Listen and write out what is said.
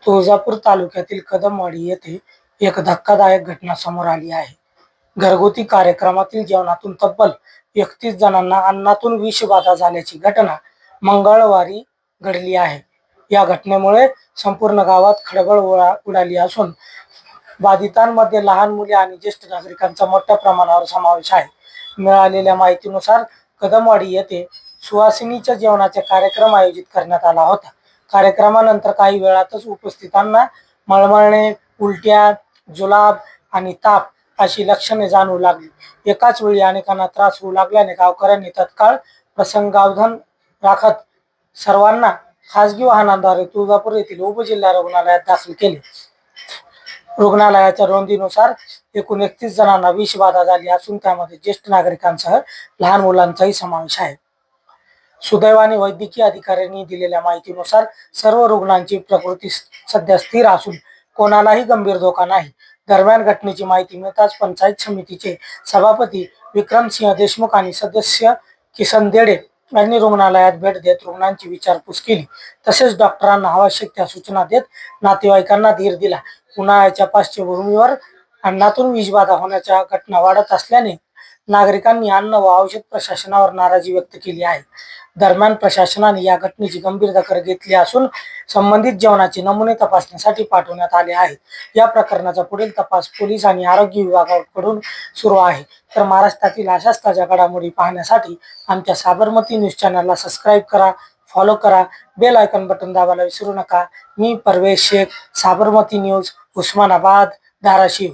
तुळजापूर तालुक्यातील कदमवाडी येथे एक धक्कादायक घटना समोर आली आहे. घरगुती कार्यक्रमातील जेवणातून तब्बल 31 जणांना अन्नातून विषबाधा झाल्याची घटना मंगळवारी घडली आहे. या घटनेमुळे संपूर्ण गावात खळबळ उडाली असून बाधितांमध्ये लहान मुले आणि ज्येष्ठ नागरिकांचा मोठ्या प्रमाणावर समावेश आहे. मिळालेल्या माहितीनुसार कदमवाडी येथे सुवासिनीच्या जेवणाचा कार्यक्रम आयोजित करण्यात आला होता. कार्यक्रमानंतर काही वेळातच उपस्थितांना मळमळणे, उलट्या, जुलाब आणि ताप अशी लक्षणे जाणवू लागली. एकाच वेळी अनेकांना त्रास होऊ लागल्याने गावकऱ्यांनी तत्काळ प्रसंगावधान राखत सर्वांना खासगी वाहनांद्वारे तुळजापूर येथील उपजिल्हा रुग्णालयात दाखल केले. रुग्णालयाच्या नोंदीनुसार एकूण 31 जणांना विषबाधा झाली असून त्यामध्ये ज्येष्ठ नागरिकांसह लहान मुलांचाही समावेश आहे. सुदैवाने वैद्यकीय अधिकाऱ्यांनी दिलेल्या माहितीनुसार सर्व रुग्णांची प्रकृती सध्या स्थिर असून कोणालाही गंभीर धोका नाही. दरम्यान घटनेची माहिती मिळताच पंचायत समितीचे सभापती विक्रमसिंह देशमुख आणि सदस्य किसन देडे यांनी रुग्णालयात भेट देत रुग्णांची विचारपूस केली. तसेच डॉक्टरांना आवश्यक त्या सूचना देत नातेवाईकांना धीर दिला. उन्हाळ्याच्या पार्श्वभूमीवर अन्नातून विषबाधा होण्याच्या घटना वाढत असल्याने नागरिकांनी अन्न व औषध प्रशासनावर नाराजी व्यक्त केली आहे. दरम्यान प्रशासनाने या घटनेची गंभीर दखल घेतली असून संबंधित जेवणाचे नमुने तपासणीसाठी पाठवण्यात आले आहेत. या प्रकरणाचा पुढील तपास पोलीस आणि आरोग्य विभागाकडून सुरू आहे. तर महाराष्ट्रातील अशाच ताज्या घडामोडी पाहण्यासाठी आमच्या साबरमती न्यूज चॅनलला सबस्क्राईब करा, फॉलो करा, बेल आयकॉन बटन दाबायला विसरू नका. मी परवेश शेख, साबरमती न्यूज, उस्मानाबाद, धाराशिव.